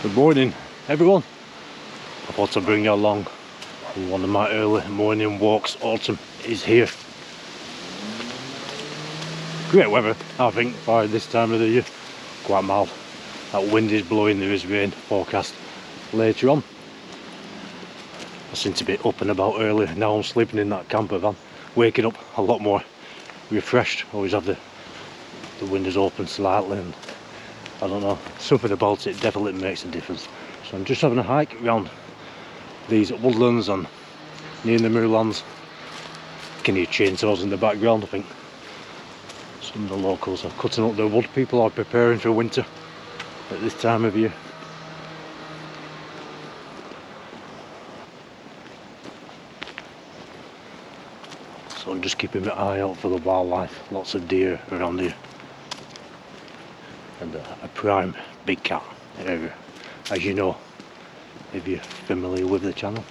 Good morning everyone. I thought I'd bring you along on one of my early morning walks. Autumn is here. Great weather I think for this time of the year. Quite mild. That wind is blowing, there is rain forecast later on. I seem to be up and about early. Now I'm sleeping in that camper van, waking up a lot more refreshed. Always have the windows open slightly, and I don't know, something about it definitely makes a difference. So I'm just having a hike around these woodlands and near the moorlands. You can hear chainsaws in the background. I think some of the locals are cutting up their wood. People are preparing for winter at this time of year. So I'm just keeping my eye out for the wildlife. Lots of deer around here. And a prime big cat area, as you know, if you're familiar with the channel.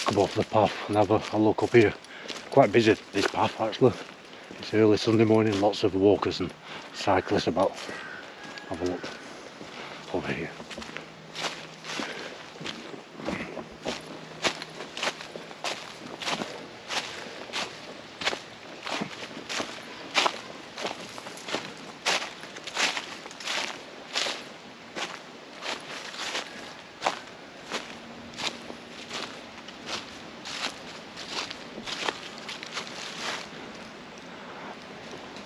Come off the path and have a look up here. Quite busy this path actually. It's early Sunday morning, lots of walkers and cyclists about. Have a look over here.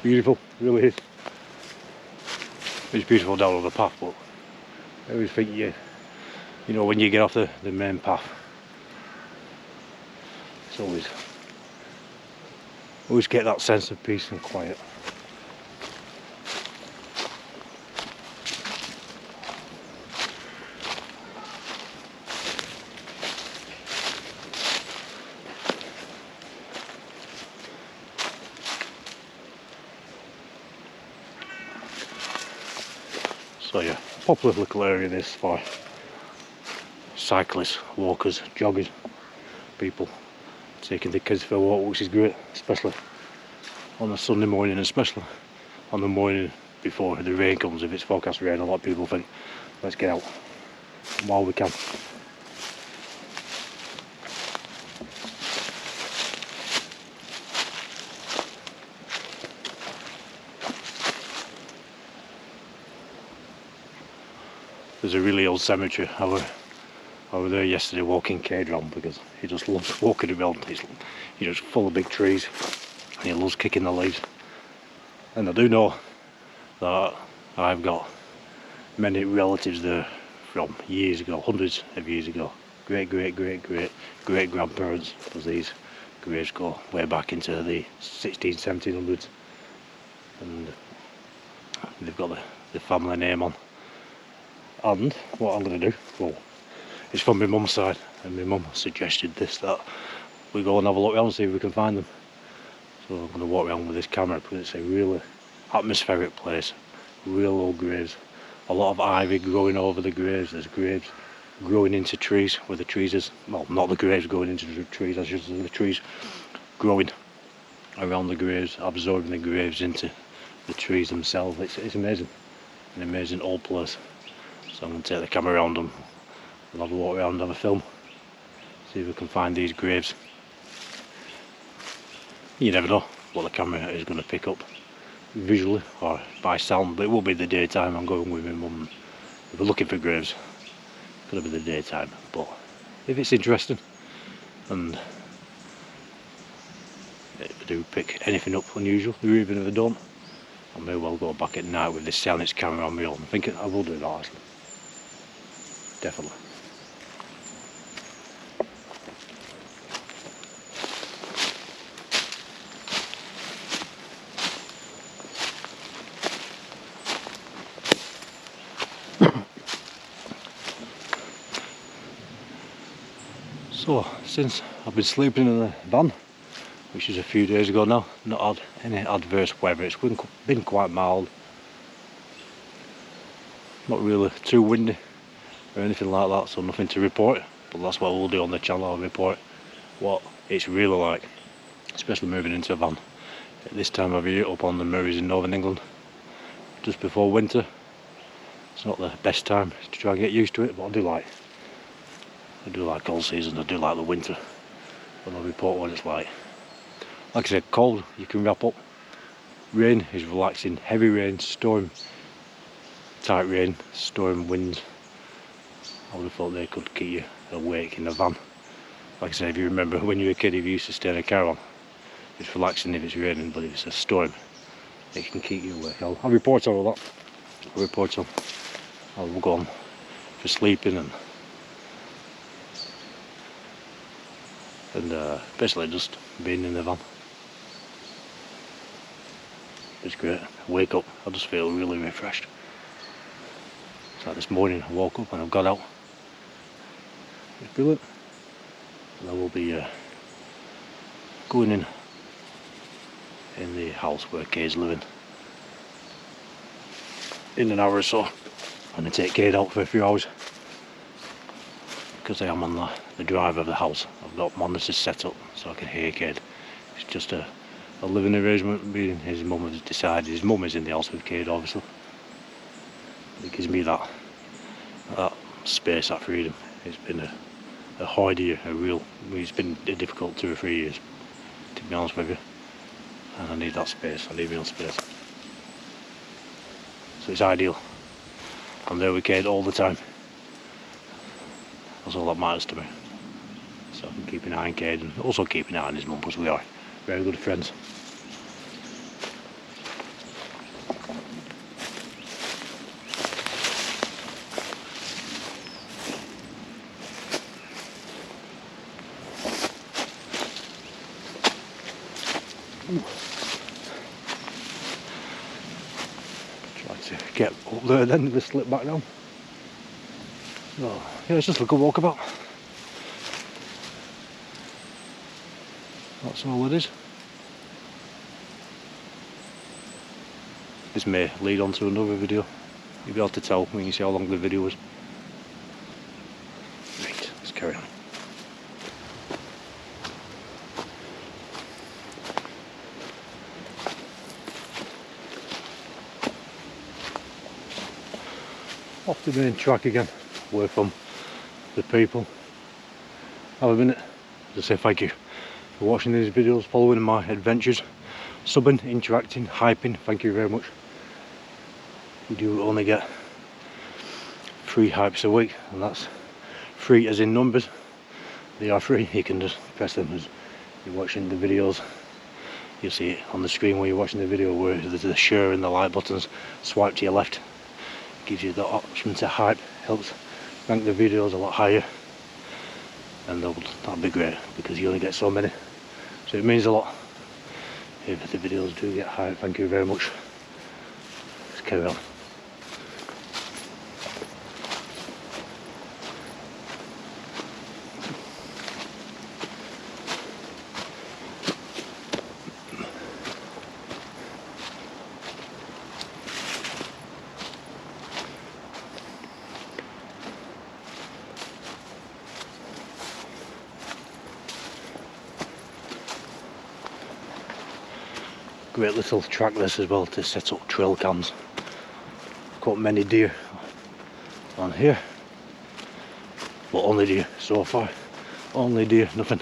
Beautiful, really is. It's beautiful down on the path, but I always think you know when you get off the main path, it's always get that sense of peace and quiet. So yeah, popular little area this for cyclists, walkers, joggers, people taking the kids for a walk, which is great, especially on a Sunday morning, especially on the morning before the rain comes. If it's forecast rain, a lot of people think, let's get out while we can. There's a really old cemetery. I was there yesterday walking Cade round because he just loves walking around. He's just full of big trees and he loves kicking the leaves. And I do know that I've got many relatives there from years ago, hundreds of years ago. Great grandparents, because these graves go way back into the 1700s. And they've got the family name on. And what I'm going to do, well, it's from my mum's side, and my mum suggested that we go and have a look around and see if we can find them. So I'm going to walk around with this camera because it's a really atmospheric place, real old graves. A lot of ivy growing over the graves. There's graves growing into trees where the trees is, well, not the graves growing into the trees, that's just the trees growing around the graves, absorbing the graves into the trees themselves. It's amazing, an amazing old place. So I'm going to take the camera around them, we'll have a walk around, have a film, see if we can find these graves. You never know what the camera is going to pick up visually or by sound, but it will be the daytime. I'm going with my mum. If we're looking for graves, it's going to be the daytime, but if it's interesting and if I do pick anything up unusual, or even if I don't, I may well go back at night with this Silence camera on my own. I think I will do that actually. Definitely. So, since I've been sleeping in the van, which is a few days ago now, not had any adverse weather. It's been quite mild. Not really too windy or anything like that, so nothing to report. But that's what we'll do on the channel. I'll report what it's really like, especially moving into a van at this time of year up on the Moors in northern England, just before winter. It's not the best time to try and get used to it, but I do like all seasons. I do like the winter, but I'll report what it's like. Like I said, cold you can wrap up. Rain is relaxing. Heavy rain, storm, tight rain, storm winds. I would have thought they could keep you awake in the van. Like I said, if you remember when you were a kid, if you used to stay in a caravan, it's relaxing if it's raining, but if it's a storm, it can keep you awake. I'll report all of that. I'll report on. I'll go on for sleeping and basically just being in the van. It's great. I wake up, I just feel really refreshed. It's like this morning I woke up and I've got out. It's brilliant. And I will be going in the house where Kay's living in an hour or so. I'm going to take Kay out for a few hours because I am on the drive of the house. I've got monitors set up so I can hear Kay. It's just a living arrangement, being his mum has decided. His mum is in the house with Kay, obviously. It gives me that space, that freedom. It's been a hard year, it's been a difficult 2 or 3 years, to be honest with you. And I need that space, I need my own space. So it's ideal. I'm there with Kay all the time. That's all that matters to me. So I can keep an eye on Kay and also keep an eye on his mum, because we are very good friends. Try to get up there then with the slip back down. So yeah, it's just a good walkabout. That's all it is. This may lead on to another video. You'll be able to tell when you see how long the video is. Right, let's carry on. Off the main track again, away from the people. Have a minute to say thank you for watching these videos, following my adventures, subbing, interacting, hyping. Thank you very much. You do only get 3 hypes a week, and that's 3 as in numbers. They are free. You can just press them as you're watching the videos. You'll see it on the screen where you're watching the video, where there's the share and the like buttons. Swipe to your left, gives you the option to hype, helps rank the videos a lot higher, and that'd be great because you only get so many, so it means a lot if the videos do get hyped. Thank you very much. Let's carry on. Great little track this as well to set up trail cams. Caught many deer on here, but only deer so far. Only deer, nothing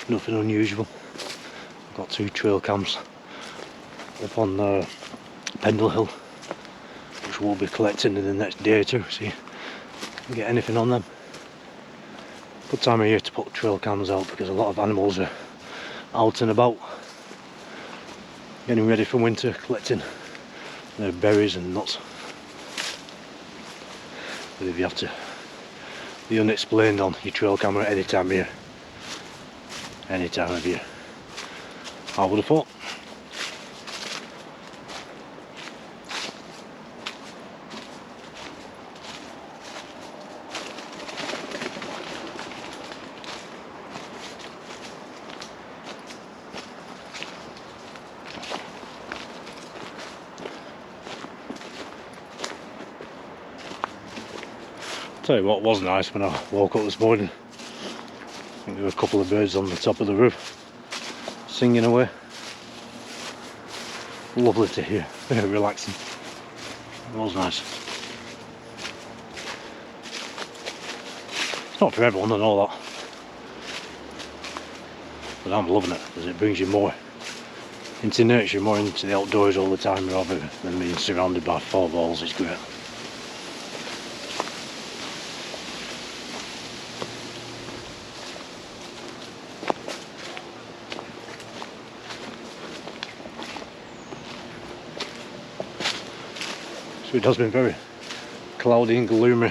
unusual. I've got 2 trail cams up on Pendle Hill, which we'll be collecting in the next day or 2. See if we can get anything on them. Good time of year to put trail cams out because a lot of animals are out and about, getting ready for winter, collecting their berries and nuts. But if you have to the Unexplained on your trail camera any time of year, I would have thought. Tell you what was nice when I woke up this morning. I think there were a couple of birds on the top of the roof singing away. Lovely to hear, very relaxing. It was nice. It's not for everyone and all that, but I'm loving it because it brings you more into nature, more into the outdoors all the time rather than being surrounded by four walls. It's great. So it has been very cloudy and gloomy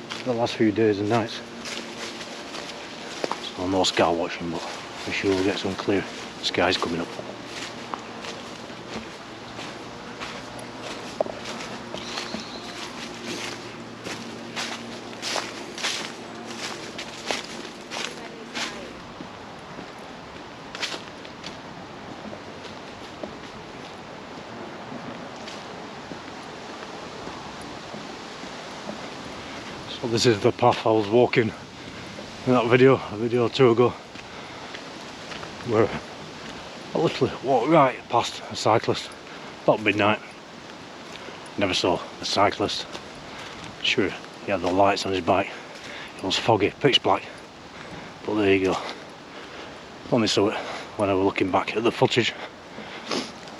for the last few days and nights. So no sky watching, but I'm sure we'll get some clear skies coming up. So this is the path I was walking in that video, a video or two ago, where I literally walked right past a cyclist about midnight. Never saw the cyclist. Sure, he had the lights on his bike. It was foggy, pitch black, but there you go. Only saw it when I was looking back at the footage,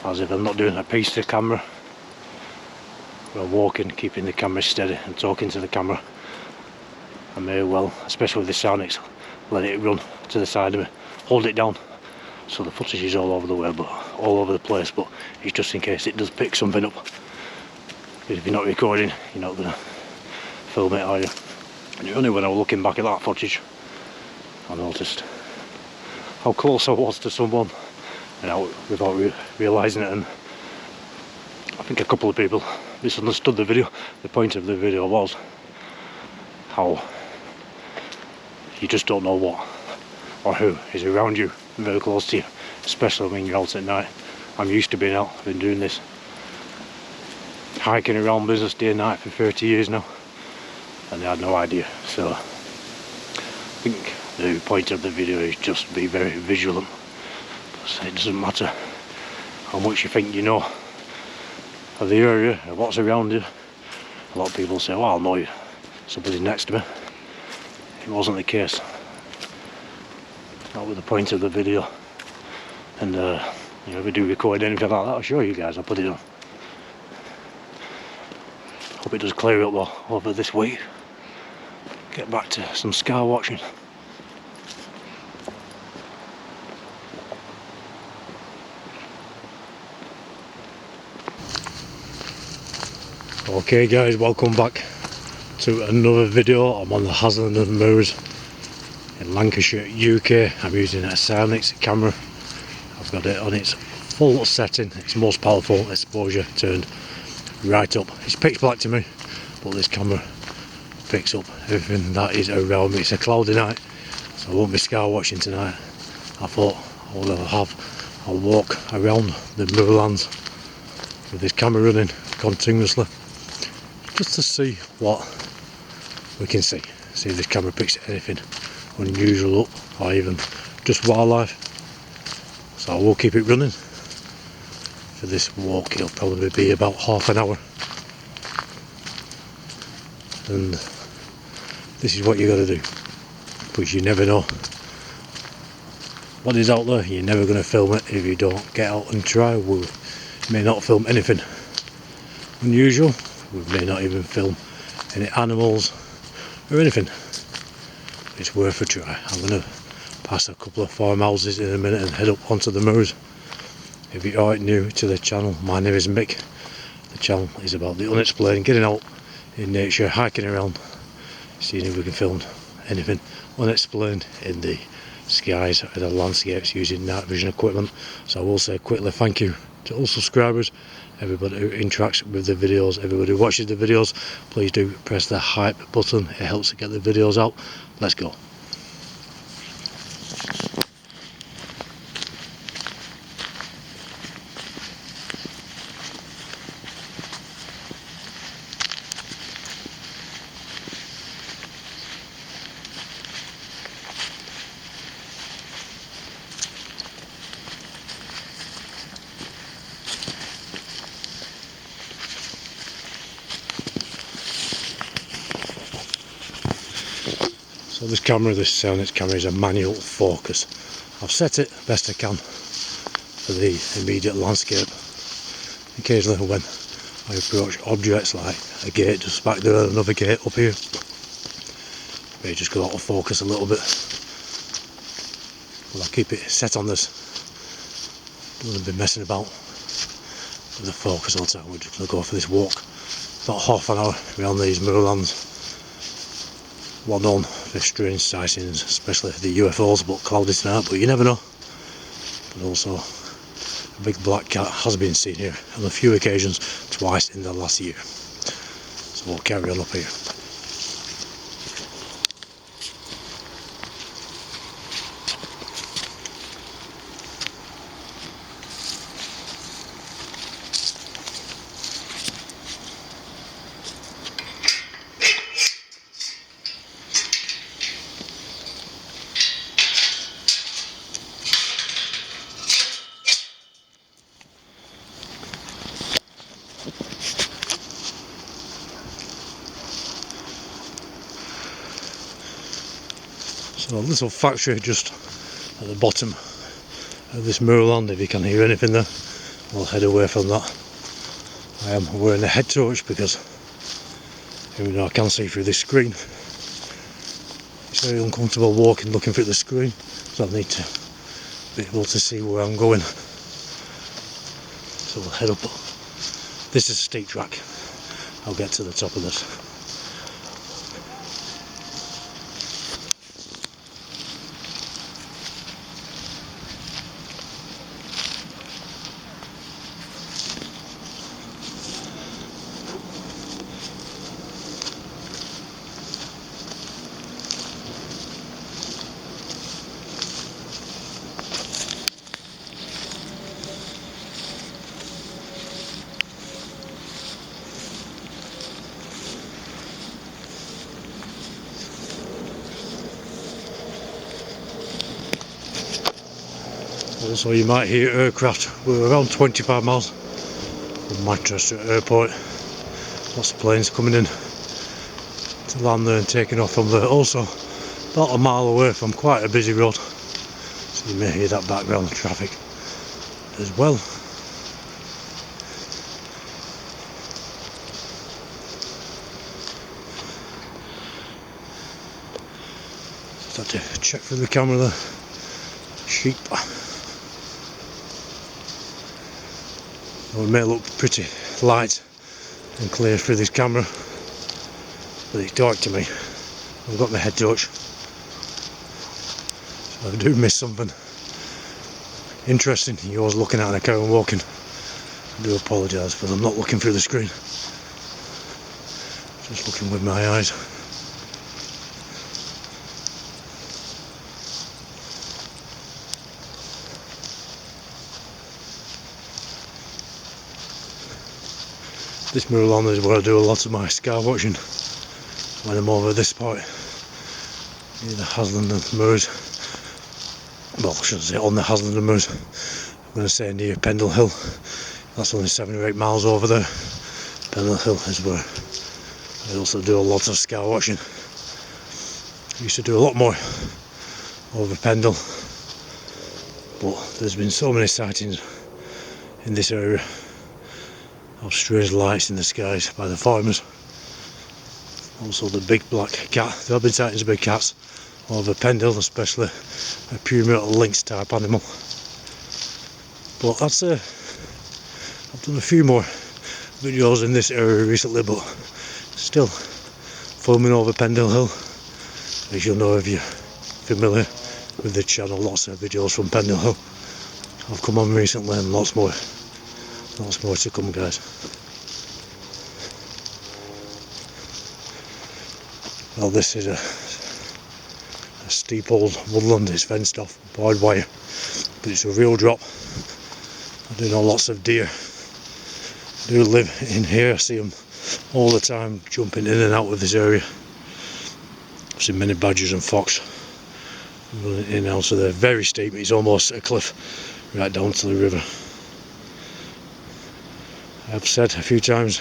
as if I'm not doing a piece to the camera. We're walking, keeping the camera steady and talking to the camera. I may well, especially with the Sonics, let it run to the side of me, hold it down, so the footage is all over the way, but all over the place, but it's just in case it does pick something up. Because if you're not recording, you're not going to film it, are you? And only when I was looking back at that footage, I noticed how close I was to someone, and without realising it. And I think a couple of people misunderstood the video. The point of the video was how you just don't know what or who is around you, very close to you, especially when you're out at night. I'm used to being out, I've been doing this hiking around business day and night for 30 years now, and I had no idea. So I think the point of the video is just to be very vigilant. It doesn't matter how much you think you know of the area and what's around you. A lot of people say, well, I'll know you, somebody's next to me. It wasn't the case. That was the point of the video. And you know, if we do record anything like that, I'll show you guys, I'll put it on. Hope it does clear up though over this week. Get back to some sky watching. Okay guys, welcome back to another video. I'm on the Haslingden Moors in Lancashire, UK. I'm using a Sonics camera. I've got it on its full setting, its most powerful exposure turned right up. It's pitch black to me, but this camera picks up everything that is around me. It's a cloudy night, so I won't be sky watching tonight. I thought I'll walk around the moorlands with this camera running continuously, just to see what we can see if this camera picks anything unusual up, or even just wildlife. So I will keep it running. For this walk it'll probably be about half an hour, and this is what you got to do, because you never know what is out there. You're never going to film it if you don't get out and try. We may not film anything unusual, we may not even film any animals or anything. It's worth a try. I'm going to pass a couple of farmhouses in a minute and head up onto the moors. If you are new to the channel, my name is Mick. The channel is about the unexplained, getting out in nature, hiking around, seeing if we can film anything unexplained in the skies or the landscapes using Nightvision equipment. So I will say quickly thank you to all subscribers, everybody who interacts with the videos, everybody who watches the videos. Please do press the hype button, it helps to get the videos out. Let's go. So this Onyx camera is a manual focus. I've set it best I can for the immediate landscape. Occasionally when I approach objects like a gate just back there, another gate up here, may just go out of focus a little bit. But I'll keep it set on this. Don't want to be messing about with the focus all the time. We're just going to go for this walk about half an hour around these moorlands. Well known for strange sightings, especially the UFOs, but cloudy tonight, but you never know. But also a big black cat has been seen here on a few occasions, twice in the last year. So we'll carry on up here. So a little factory just at the bottom of this moorland. If you can hear anything there, we'll head away from that. I am wearing a head torch because even though I can see through this screen, it's very uncomfortable walking looking through the screen, so I need to be able to see where I'm going. So we'll head up. This is a steep track. I'll get to the top of this. Also, you might hear aircraft. We're around 25 miles from Manchester Airport. Lots of planes coming in to land there and taking off from there. Also, about a mile away from quite a busy road, so you may hear that background traffic as well. Just have to check through the camera there. Sheep. It may look pretty light and clear through this camera, but it's dark to me. I've got my head torch, so if I do miss something interesting you're always looking at and I carry on walking, I do apologise, because I'm not looking through the screen, just looking with my eyes. This moorland is where I do a lot of my sky watching when I'm over this part near the Haslingden moors. Well, I shouldn't say on the Haslingden moors, I'm going to say near Pendle Hill. That's only 7 or 8 miles over there. Pendle Hill is where I also do a lot of sky watching. I used to do a lot more over Pendle, but there's been so many sightings in this area of strange lights in the skies by the farmers. Also the big black cat. There have been sightings of big cats over Pendle, especially a pure lynx type animal. But that's I've done a few more videos in this area recently, but still filming over Pendle Hill. As you'll know if you're familiar with the channel, lots of videos from Pendle Hill have come on recently, and lots more to come, guys. Well, this is a steep old woodland. It's fenced off, barbed wire, but it's a real drop. I do know lots of deer do live in here. I see them all the time jumping in and out of this area. I've seen many badgers and fox running in and out, so they're very steep. It's almost a cliff right down to the river. I've said a few times,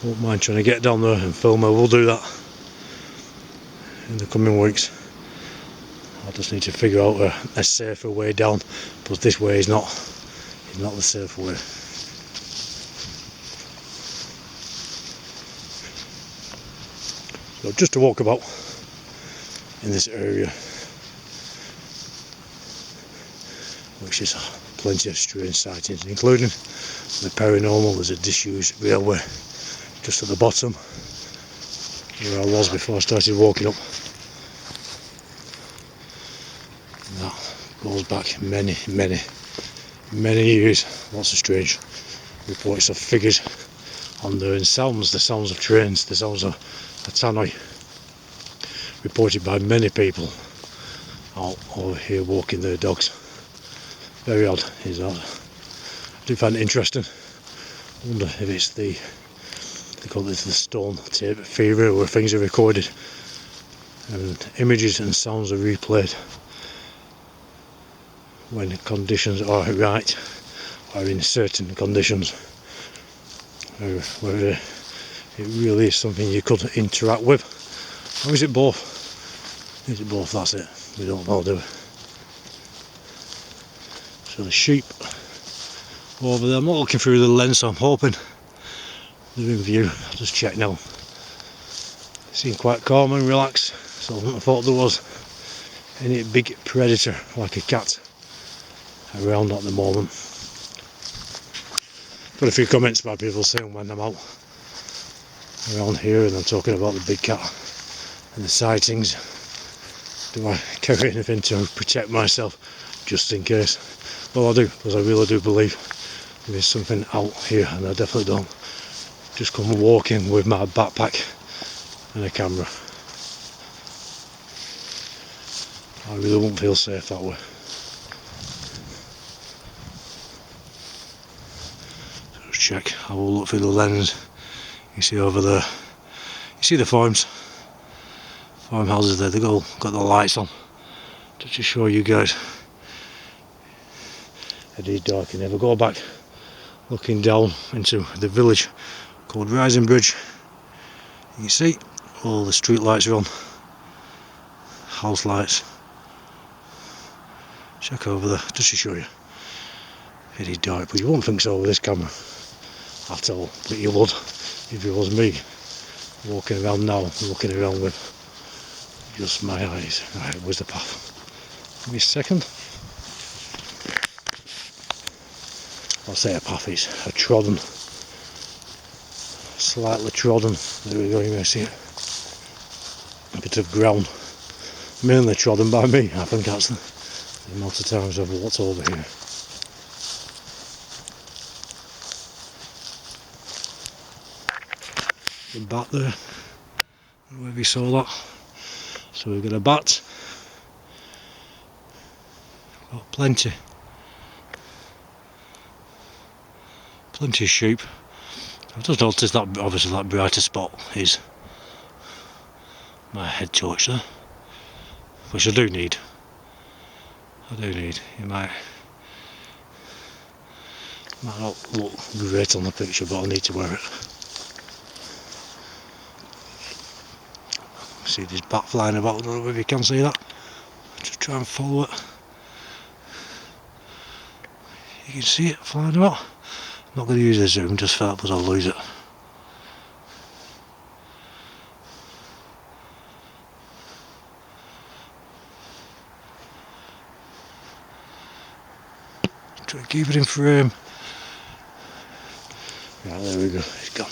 I won't mind trying to get down there and film. I will do that in the coming weeks. I just need to figure out a safer way down, but this way is not the safe way. So just to walk about in this area, which is plenty of strange sightings, including the paranormal. There's a disused railway just at the bottom where I was before I started walking up. And that goes back many years. Lots of strange reports of figures on there, and the sounds of trains, the sounds of a tannoy, reported by many people out over here walking their dogs. Very odd is that. I do find it interesting. I wonder if it's they call it the stone tape fever, where things are recorded and images and sounds are replayed when conditions are right, or in certain conditions, whether it really is something you could interact with, or is it both? Is it both? That's it. We don't know, do we? So the sheep over there, I'm not looking through the lens, so I'm hoping they're in view. I'll just check now. They seem quite calm and relaxed, so I thought there was any big predator like a cat around at the moment. Got a few comments by people saying when I'm out around here and I'm talking about the big cat and the sightings, do I carry anything to protect myself just in case? Well, I do, because I really do believe there is something out here, and I definitely don't just come walking with my backpack and a camera. I really won't feel safe that way. So just check, I will look through the lens. You see over there, you see the farmhouses there, they've all got the lights on, just to show you guys. It is dark, you never go back looking down into the village called Rising Bridge. You can see all the street lights are on, house lights. Check over there, just to show you. It is dark, but you won't think so with this camera at all, but you would if it was me walking around now, looking around with just my eyes. Right, where's the path? Give me a second. I'll say a path, it's a trodden, slightly trodden, there we go, you may see it, a bit of ground, mainly trodden by me. I think that's the amount of times I've walked over here. The bat there, I don't know if you saw that. So we've got a bat, got plenty of sheep. I've just noticed that obviously that brighter spot is my head torch there, which I do need. It might not look great on the picture, but I need to wear it. See this bat flying about, I don't know if you can see that. Just try and follow it. You can see it flying about. I'm not going to use the zoom just for that, because I'll lose it. Try to keep it in frame. Right, there we go, it's gone.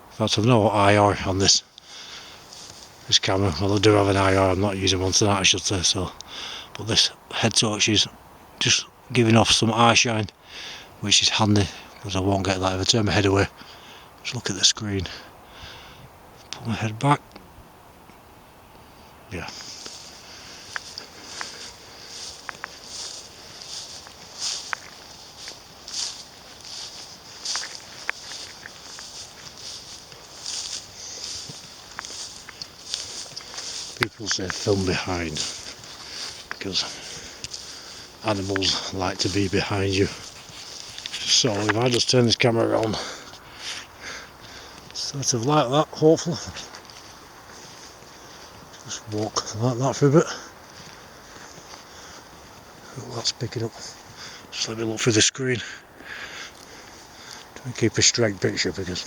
In fact, I've no IR on this camera. Well, I do have an IR, I'm not using one tonight, I should say, so. But this head torch is just giving off some eye shine, which is handy, because I won't get that if I turn my head away. Just look at the screen. Put my head back. Yeah. We'll say film behind, because animals like to be behind you. So if I just turn this camera around, sort of like that, hopefully. Just walk like that for a bit. Oh, that's picking up. Just let me look through the screen. Try and keep a straight picture, because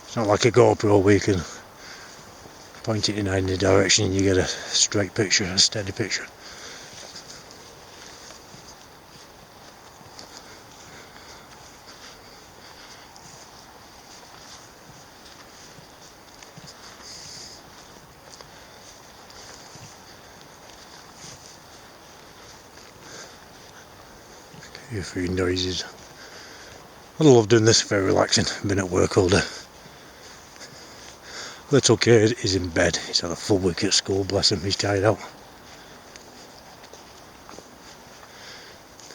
it's not like a GoPro where you can point it in any direction and you get a straight picture, a steady picture. A few noises. I love doing this, very relaxing. I've been at work all day. Little kid is in bed. He's had a full week at school, bless him, he's tired out.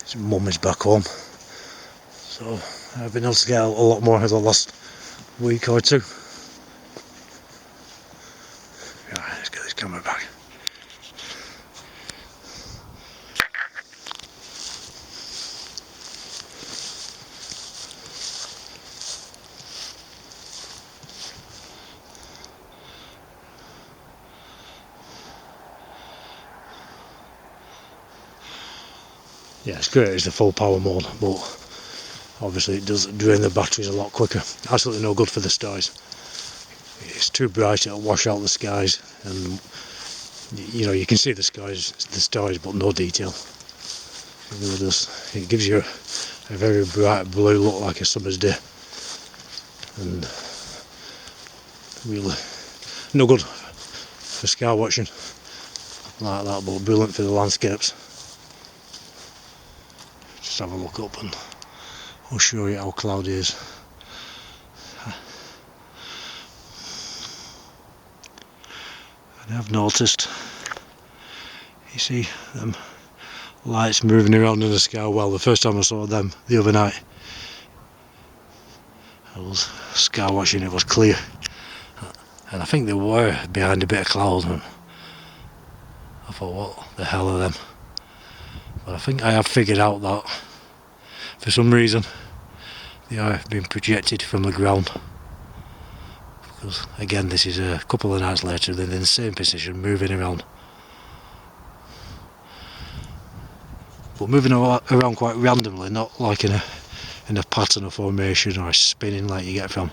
His mum is back home. So I've been able to get out a lot more over the last week or two. Right, let's get this camera back. Yeah, it's great, it's the full power mode, but obviously it does drain the batteries a lot quicker. Absolutely no good for the stars. It's too bright, it'll wash out the skies, and you know, you can see the stars, but no detail. It really does. It gives you a very bright blue look, like a summer's day, and really no good for sky watching like that, but brilliant for the landscapes. Just have a look up and I'll show you how cloudy it is. And I've noticed, you see them lights moving around in the sky. Well, the first time I saw them the other night, I was sky watching, it was clear, and I think they were behind a bit of cloud, and I thought, what the hell are them? But I think I have figured out that for some reason they are being projected from the ground, because again, this is a couple of nights later, they're in the same position, moving around, but moving around quite randomly, not like in a pattern or formation or spinning like you get from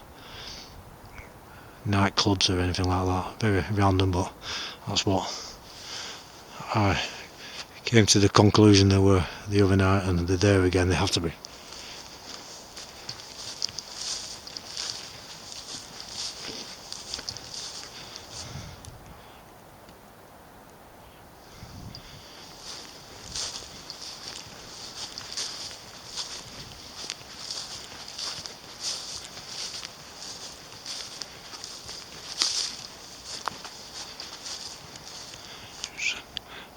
nightclubs or anything like that. Very random, but that's what I came to the conclusion they were the other night, and they're there again, they have to be.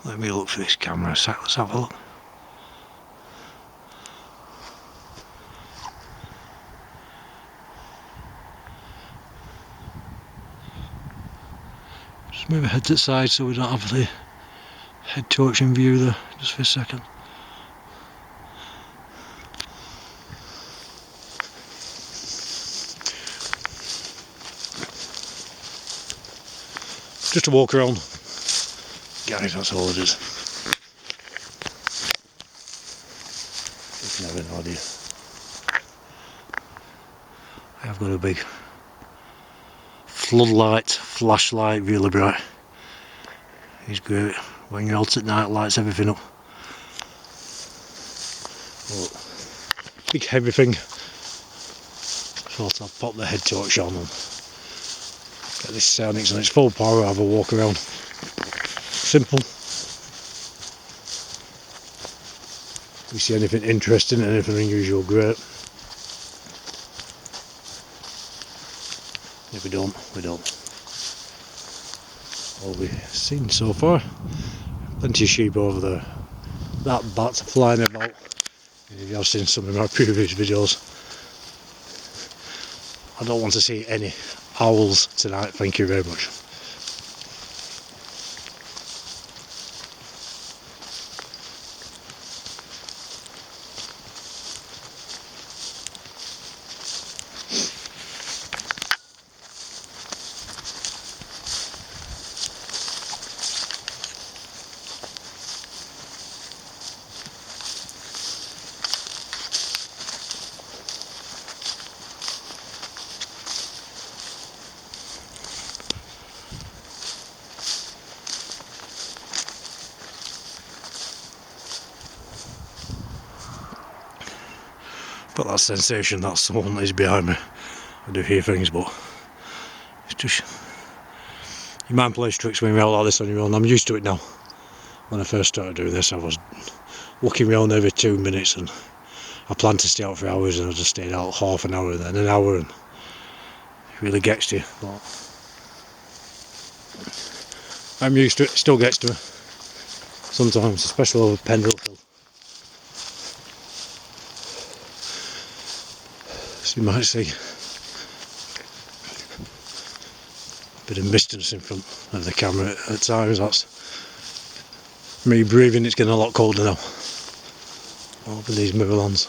Let me look for this camera a sec, let's have a look. Just move my head to the side so we don't have the head torch in view there, just for a second. Just a walk around. Guys, that's all it is. You can have an idea. I have got a big floodlight, flashlight, really bright. It's great. When you're out at night, lights everything up. But big heavy thing. So I'll pop the head torch on and get this Soundix on its full power, have a walk around. Simple. If we see anything interesting, anything unusual, great. If we don't, we don't. All we've seen so far, plenty of sheep over there. That bat's flying about. If you have seen some of my previous videos, I don't want to see any owls tonight, thank you very much. Got that sensation that someone is behind me. I do hear things, but it's just, your mind plays tricks when you're out like this on your own. I'm used to it now. When I first started doing this, I was looking around every 2 minutes, and I planned to stay out for hours, and I just stayed out half an hour and then an hour, and it really gets to you. But I'm used to it. It still gets to me sometimes, especially over Pendle Hill. So you might see a bit of mistness in front of the camera at times. That's me breathing. It's getting a lot colder now over these moorlands.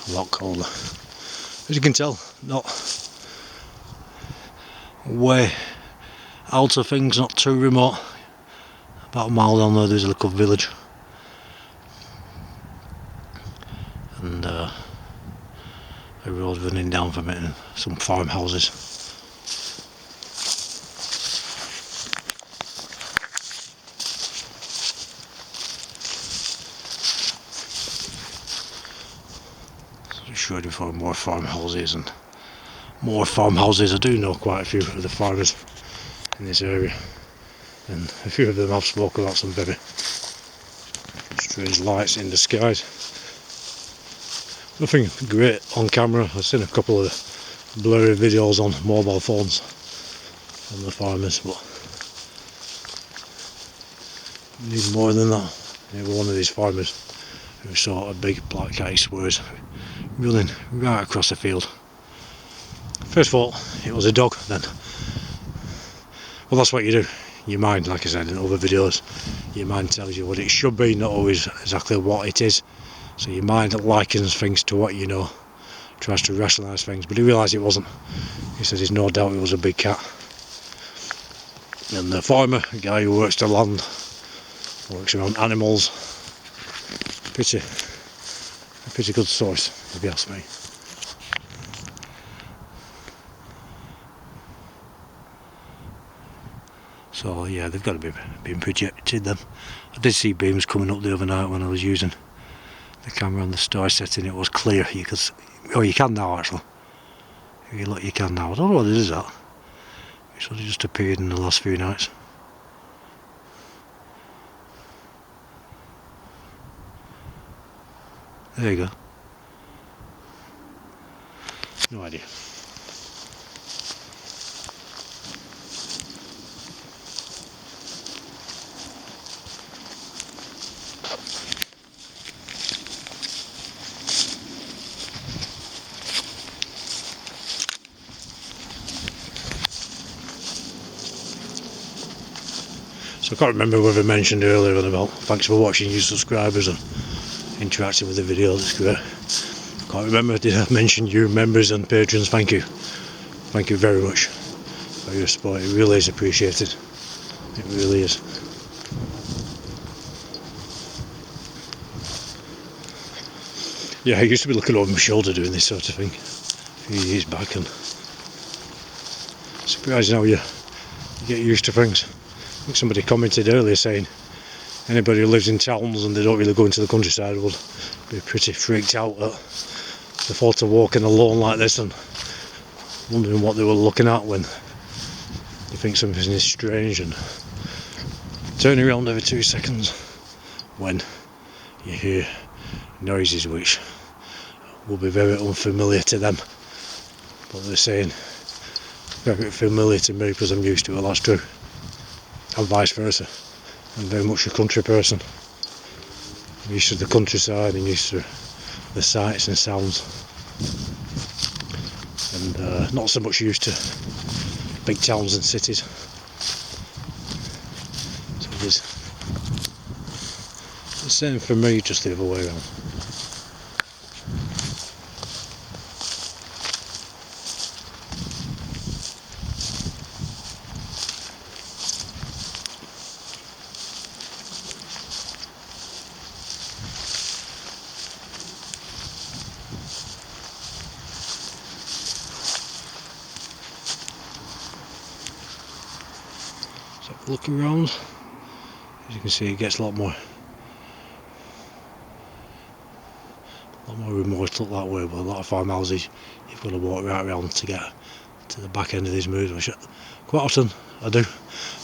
A lot colder. As you can tell, not way out of things, not too remote. About a mile down there there's a little village, and a road running down from it, and some farmhouses. So just showed you for more farmhouses and more farmhouses. I do know quite a few of the farmers in this area, and a few of them have spoken about some very strange lights in the skies. Nothing great on camera. I've seen a couple of blurry videos on mobile phones from the farmers, but you need more than that. You know, one of these farmers who saw a big black ice bird running right across the field. First of all, it was a dog then. Well, that's what you do. Your mind, like I said in other videos, your mind tells you what it should be, not always exactly what it is. So your mind likens things to what you know, tries to rationalise things, but he realised it wasn't. He says there's no doubt it was a big cat. And the farmer, a guy who works the land, works around animals, a pretty good source, if you ask me. So yeah, they've got to be being projected then. I did see beams coming up the other night when I was using the camera on the star setting. It was clear. You could, oh, you can now actually. If you look, you can now. I don't know what it is that. It sort of just appeared in the last few nights. There you go. No idea. So I can't remember whether I mentioned earlier on about thanks for watching, you subscribers and interacting with the videos. It's great. Can't remember, did I mention you members and patrons? Thank you. Thank you very much for your support. It really is appreciated. It really is. Yeah, I used to be looking over my shoulder doing this sort of thing a few years back, and surprising how you get used to things. I think somebody commented earlier saying anybody who lives in towns and they don't really go into the countryside would be pretty freaked out at the thought of walking alone like this and wondering what they were looking at when you think something is strange and turning around every 2 seconds when you hear noises which will be very unfamiliar to them, but they're saying very familiar to me because I'm used to it. Well, that's true, and vice versa. I'm very much a country person. I'm used to the countryside and used to the sights and sounds, and not so much used to big towns and cities. So there's the same for me, just the other way around. So look around, as you can see, it gets a lot more remote up that way, but a lot of farmhouses you've got to walk right around to get to the back end of these moors, which quite often I do.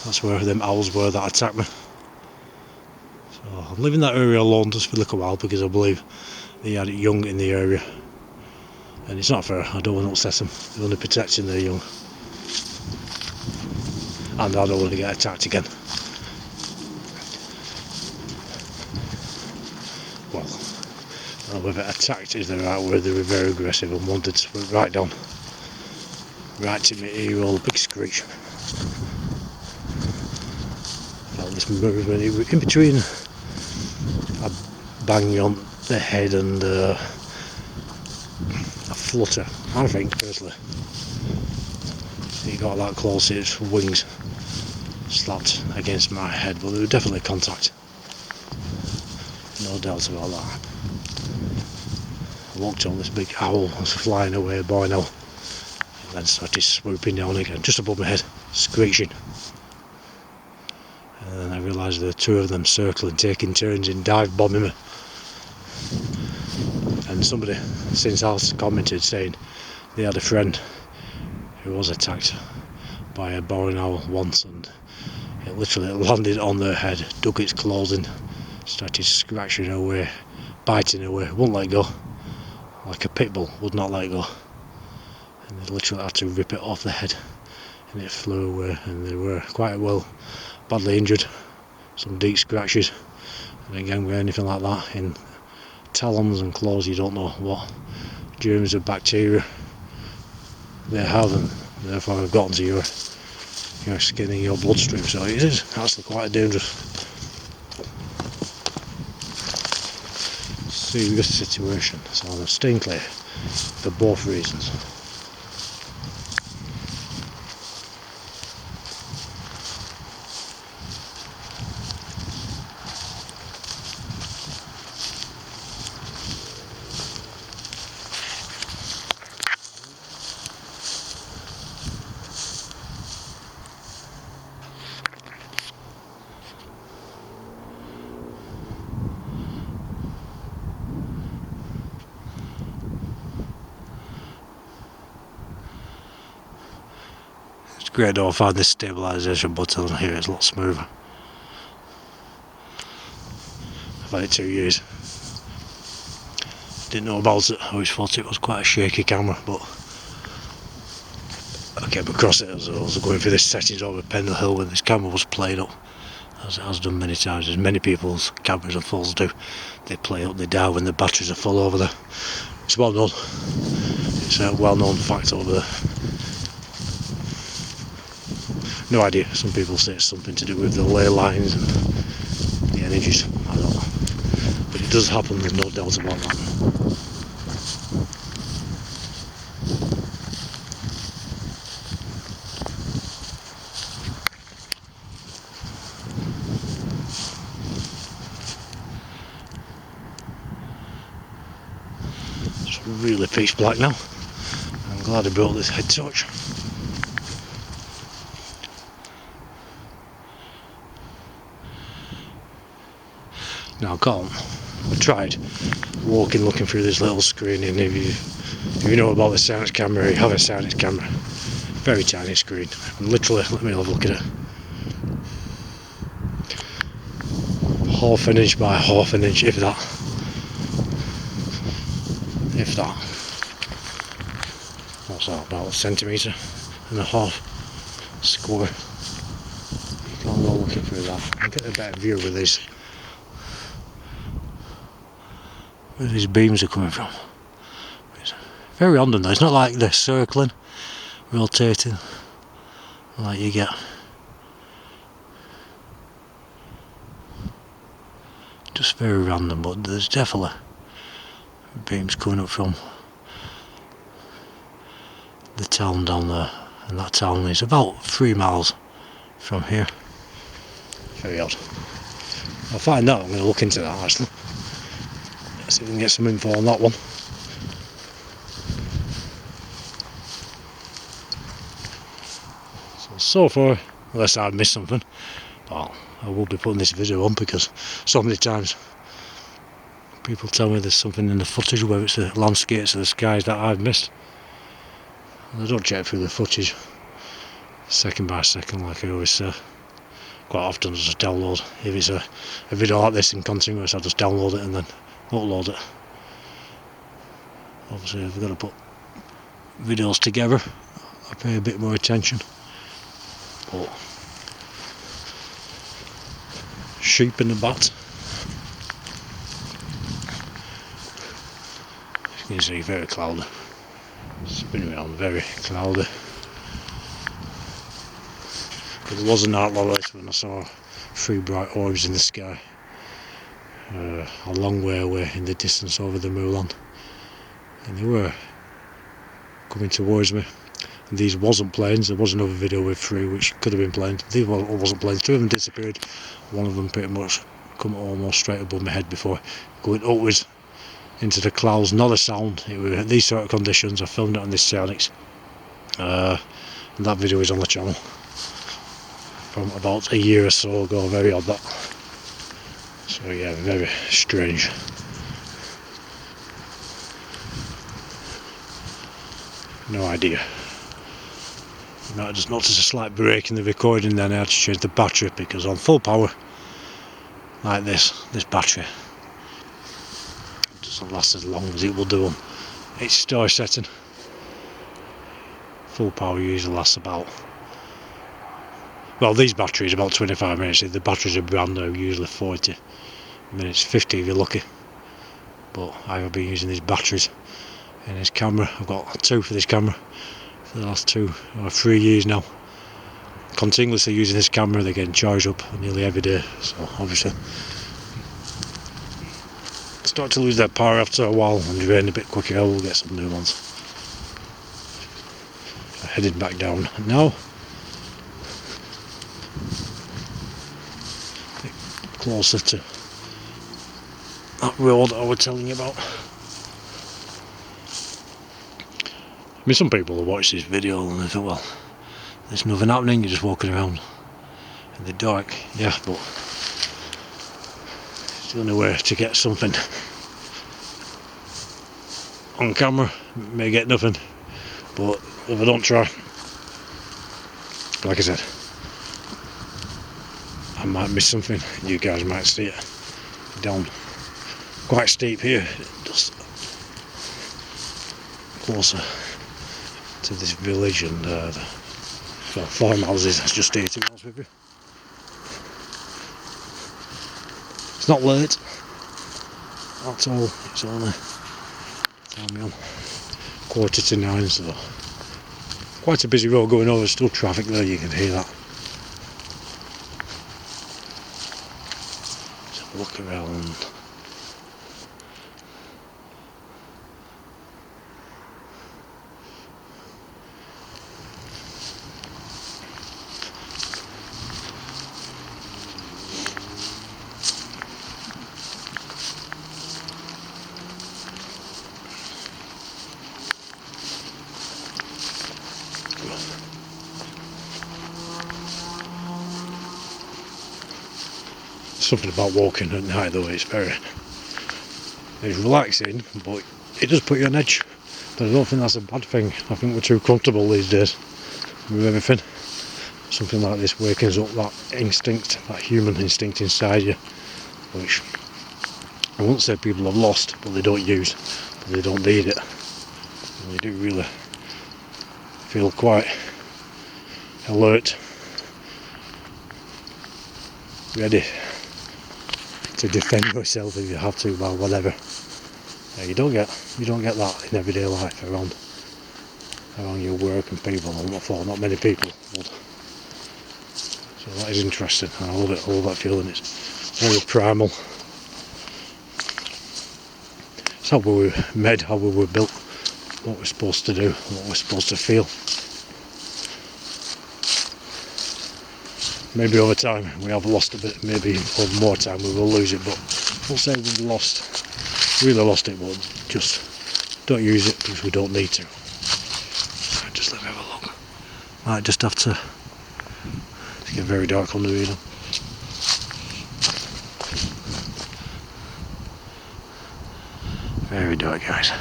That's where them owls were that attacked me. So I'm leaving that area alone just for a little while, because I believe they had it young in the area, and it's not fair. I don't want to upset them. They're only protecting their young, and I don't want to get attacked again. Well, I don't know whether attacked is the right word. They were very aggressive and wanted to put right down, right to my ear, all a big screech. Felt this movement in between a bang on the head and a flutter. I think personally it got that close, its wings slapped against my head, but there was definitely contact, no doubt about that. I walked on, this big owl was flying away, boy now, and then started swooping down again, just above my head, screeching. And then I realised there were two of them circling, taking turns in dive bombing me. And somebody since has commented saying they had a friend who was attacked by a bow and owl once, and it literally landed on their head, dug its claws in, started scratching away, biting away, wouldn't let go, like a pit bull would not let go, and they literally had to rip it off the head, and it flew away, and they were quite well badly injured, some deep scratches, and again with anything like that in talons and claws, you don't know what germs or bacteria they have, and therefore have gotten to your skin and your bloodstream, so it is actually quite dangerous. Serious situation, so I'm staying clear for both reasons. It's great though, I found this stabilisation button here, it's a lot smoother. I've had it 2 years. Didn't know about it, I always thought it was quite a shaky camera, but I came across it as I was going through the settings over Pendle Hill when this camera was played up, as it has done many times, as many people's cameras and phones do. They play up, they die when the batteries are full over there. It's well known. It's a well known fact over there. No idea, some people say it's something to do with the ley lines and the energies, I don't know. But it does happen, there's no doubt about that. It's really pitch black now. I'm glad I brought this head torch. Now I tried walking looking through this little screen, and if you know about the Silence camera, you have a Silence camera, very tiny screen, and literally, let me have a look at it, half an inch by half an inch, if that, what's that, about a centimetre and a half square. You can't go looking through that. I get a better view with this where these beams are coming from. It's very random though, it's not like they're circling, rotating, like you get. Just very random, but there's definitely beams coming up from the town down there, and that town is about 3 miles from here. Very odd. I'll find out, I'm going to look into that actually. Let's see if we can get some info on that one. So far, unless I've missed something, well, I will be putting this video on because so many times people tell me there's something in the footage, whether it's the landscapes or the skies, that I've missed. And I don't check through the footage second by second like I always say. Quite often I just download, if it's a video like this in continuous, I just download it and then upload it. Obviously if I've got to put videos together, I pay a bit more attention. But sheep in the bat, as you can see, very cloudy. Spinning around, very cloudy. But it was a night like this when I saw 3 bright orbs in the sky, a long way away in the distance over the moorland, and they were coming towards me. And these wasn't planes. There was another video with 3 which could have been planes. These wasn't planes. 2 of them disappeared. One of them pretty much come almost straight above my head before going upwards into the clouds. Not a sound. It was these sort of conditions. I filmed it on this Sonics, and that video is on the channel from about a year or so ago. Very odd that. So yeah, very strange. No idea. You might have just noticed a slight break in the recording, then I had to change the battery because on full power like this battery doesn't last as long as it will do on its storage setting. Full power usually lasts about, well, these batteries about 25 minutes. If the batteries are brand new, usually 40 minutes, 50 if you're lucky. But I have been using these batteries in this camera. I've got 2 for this camera for the last 2 or 3 years now. Continuously using this camera, they're getting charged up nearly every day. So obviously start to lose their power after a while and drain a bit quicker. I will get some new ones. So heading back down now. A bit closer to that road I was telling you about. I mean, some people will watch this video and they think, well, there's nothing happening, you're just walking around in the dark. Yeah, but it's the only way to get something on camera. May get nothing, but if I don't try, like I said, I might miss something. You guys might see it down quite steep here, just closer to this village, and the farmhouses. It's just here, to be honest with you. It's not late at all. It's only 8:45, so quite a busy road going over. Still traffic there, you can hear that. Just have a look around. Something about walking at night though, it's relaxing, but it does put you on edge. But I don't think that's a bad thing. I think we're too comfortable these days with everything. Something like this wakens up that instinct, that human instinct inside you, which I won't say people have lost, but they don't use, but they don't need it. And they do really feel quite alert, ready to defend yourself if you have to, well, whatever. You don't get that in everyday life around your work and people. Not many people would. So that is interesting, and I love it. I love that feeling. It's very primal. It's how we were made, how we were built, what we're supposed to do, what we're supposed to feel. Maybe over time we have lost a bit, maybe over more time we will lose it, but we'll say we've really lost it, but just don't use it because we don't need to. Just let me have a look. Might just have to, it's getting very dark on the video. Very dark, guys.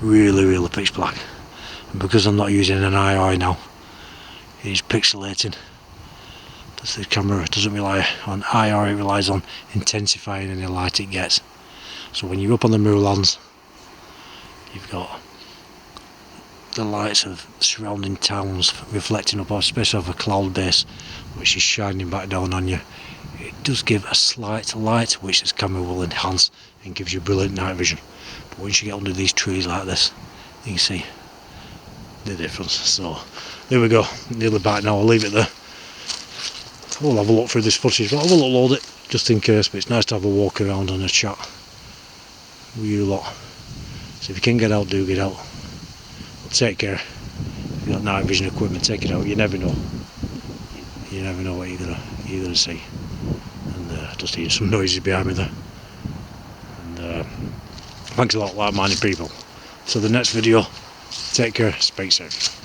Really pitch black. And because I'm not using an IR now, it's pixelating. The camera doesn't rely on IR, it relies on intensifying any light it gets. So when you're up on the moorlands, you've got the lights of surrounding towns reflecting up, especially off a cloud base, which is shining back down on you. It does give a slight light, which this camera will enhance and gives you brilliant night vision. But once you get under these trees like this, you can see the difference. So there we go, nearly back now. I'll leave it there. I will have a look through this footage, but I will upload it just in case. But it's nice to have a walk around and a chat with you lot. So if you can get out, do get out. But take care. If you've got night vision equipment, take it out. You never know. You never know what you're gonna see. And just hearing some noises behind me there. And thanks a lot, like-minded people. So the next video, take care, speak safe.